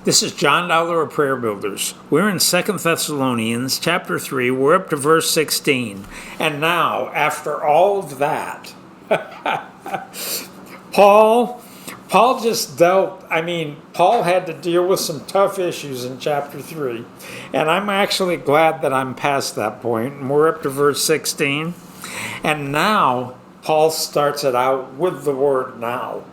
This is John Dollar of Prayer Builders. We're in 2 Thessalonians chapter 3. We're up to verse 16. And now, after all of that, Paul had to deal with some tough issues in chapter 3. And I'm actually glad that I'm past that point. And we're up to verse 16. And now, Paul starts it out with the word now.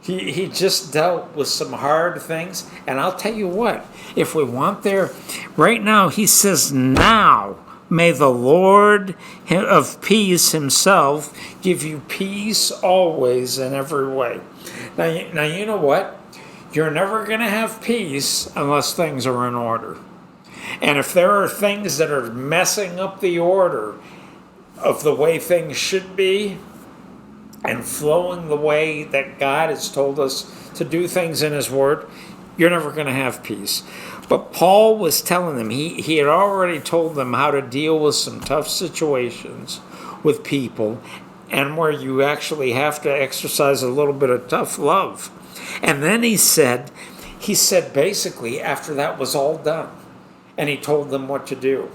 He just dealt with some hard things. And I'll tell you what, if we want there, right now he says, now may the Lord of peace himself give you peace always in every way. Now you know what? You're never going to have peace unless things are in order. And if there are things that are messing up the order of the way things should be, and flowing the way that God has told us to do things in his word, you're never going to have peace. But Paul was telling them, he had already told them how to deal with some tough situations with people, and where you actually have to exercise a little bit of tough love. And then he said basically, after that was all done, and he told them what to do,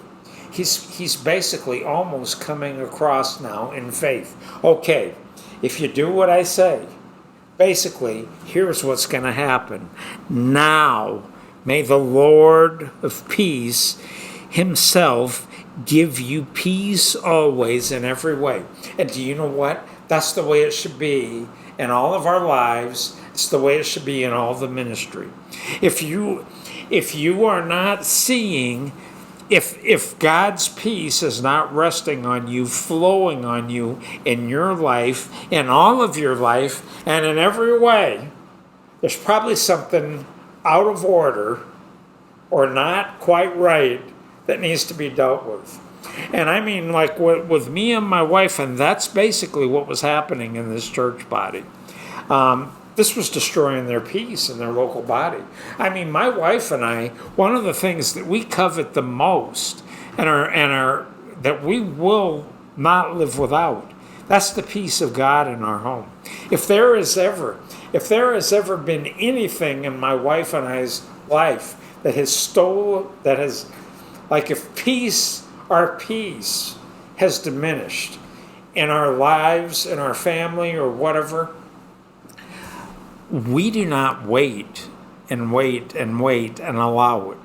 he's basically almost coming across now in faith. Okay, if you do what I say, basically, here's what's going to happen. Now, may the Lord of peace himself give you peace always in every way. And do you know what? That's the way it should be in all of our lives. It's the way it should be in all the ministry. If you are not seeing, if God's peace is not resting on you, flowing on you in your life, in all of your life, and in every way, there's probably something out of order or not quite right that needs to be dealt with. And I mean, like with me and my wife, and that's basically what was happening in this church body. This was destroying their peace in their local body. I mean, my wife and I, one of the things that we covet the most and are that we will not live without, that's the peace of God in our home. If there has ever been anything in my wife and I's life that has like if our peace has diminished in our lives, in our family, or whatever, we do not wait and allow it.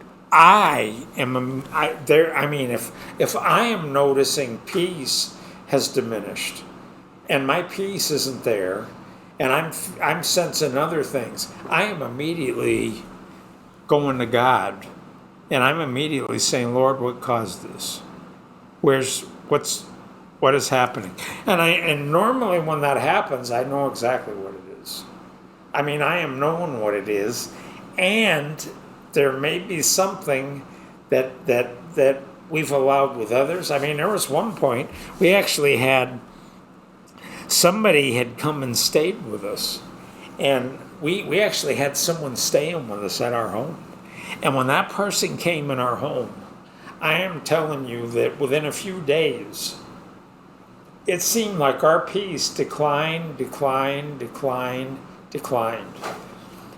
If I am noticing peace has diminished, and my peace isn't there, and I'm sensing other things, I am immediately going to God, and I'm immediately saying, Lord, what caused this? What is happening? And normally when that happens, I know exactly what it is. I mean, I am knowing what it is, and there may be something that we've allowed with others. I mean, there was one point we actually had somebody had come and stayed with us, and we actually had someone staying with us at our home. And when that person came in our home, I am telling you that within a few days, it seemed like our peace declined.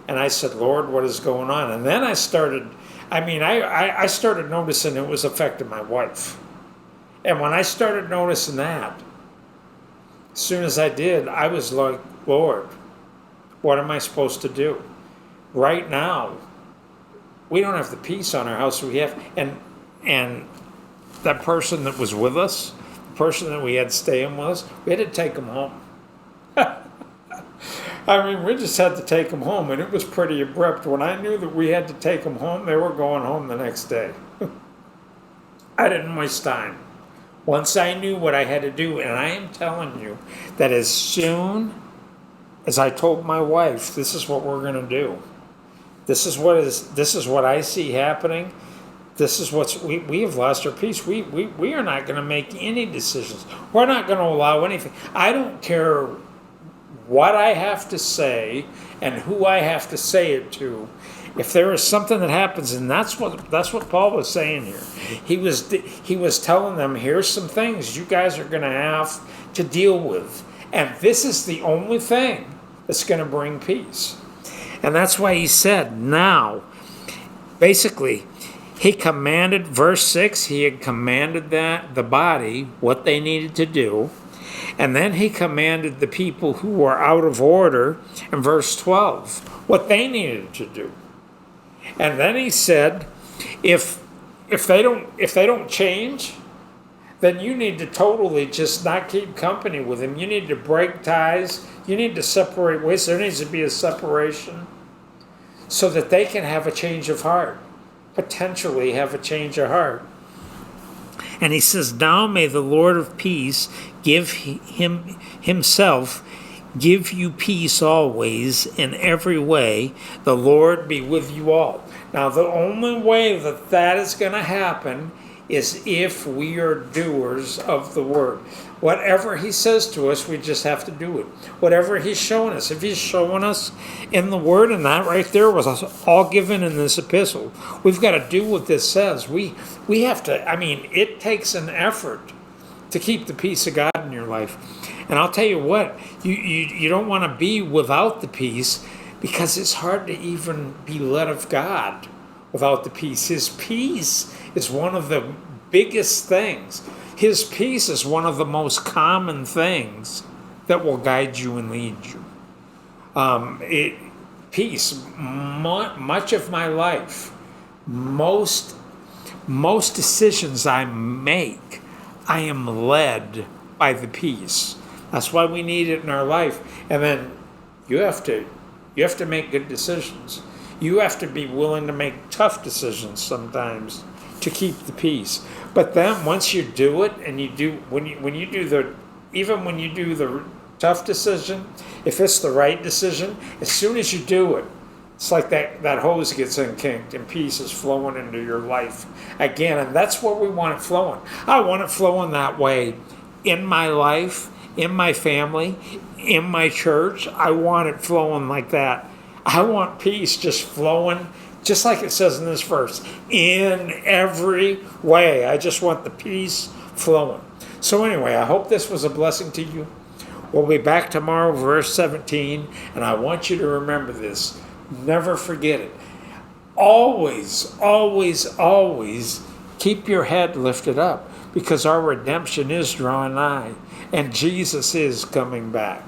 And I said, Lord, what is going on? And then I started noticing it was affecting my wife. And when I started noticing that, as soon as I did, I was like, Lord, what am I supposed to do? Right now, we don't have the peace on our house we have. And that person that was with us, the person that we had staying with us, we had to take them home. I mean, we just had to take them home, and it was pretty abrupt. When I knew that we had to take them home, they were going home the next day. I didn't waste time. Once I knew what I had to do, and I am telling you that as soon as I told my wife, this is what we're going to do. This is what I see happening. This is we have lost our peace. We are not going to make any decisions. We're not going to allow anything. I don't care what I have to say and who I have to say it to. If there is something that happens, and that's what Paul was saying here. He was telling them, here's some things you guys are going to have to deal with, and this is the only thing that's going to bring peace. And that's why he said, now, basically, he commanded, verse 6, he had commanded the body what they needed to do. And then he commanded the people who were out of order in verse 12 what they needed to do. And then he said, if they don't change, then you need to totally just not keep company with them. You need to break ties. You need to separate ways. There needs to be a separation so that they can have a change of heart, potentially have a change of heart. And he says, now may the Lord of peace himself give you peace always in every way. The Lord be with you all. Now, the only way that is going to happen is if we are doers of the word. Whatever he says to us, we just have to do it. Whatever he's showing us. If he's showing us in the word, and that right there was all given in this epistle, we've got to do what this says. We have to, it takes an effort to keep the peace of God in your life. And I'll tell you what, you don't want to be without the peace, because it's hard to even be led of God without the peace. His peace is one of the biggest things. His peace is one of the most common things that will guide you and lead you. Peace, much of my life, most decisions I make, I am led by the peace. That's why we need it in our life. And then you have to make good decisions. You have to be willing to make tough decisions sometimes to keep the peace. But then once you do it, and when you do the tough decision, if it's the right decision, as soon as you do it, it's like that hose gets unkinked and peace is flowing into your life again. And that's what we want it flowing. I want it flowing that way in my life, in my family, in my church. I want it flowing like that. I want peace just flowing, just like it says in this verse, in every way. I just want the peace flowing. So anyway, I hope this was a blessing to you. We'll be back tomorrow, verse 17, and I want you to remember this. Never forget it. Always, always, always keep your head lifted up, because our redemption is drawing nigh, and Jesus is coming back.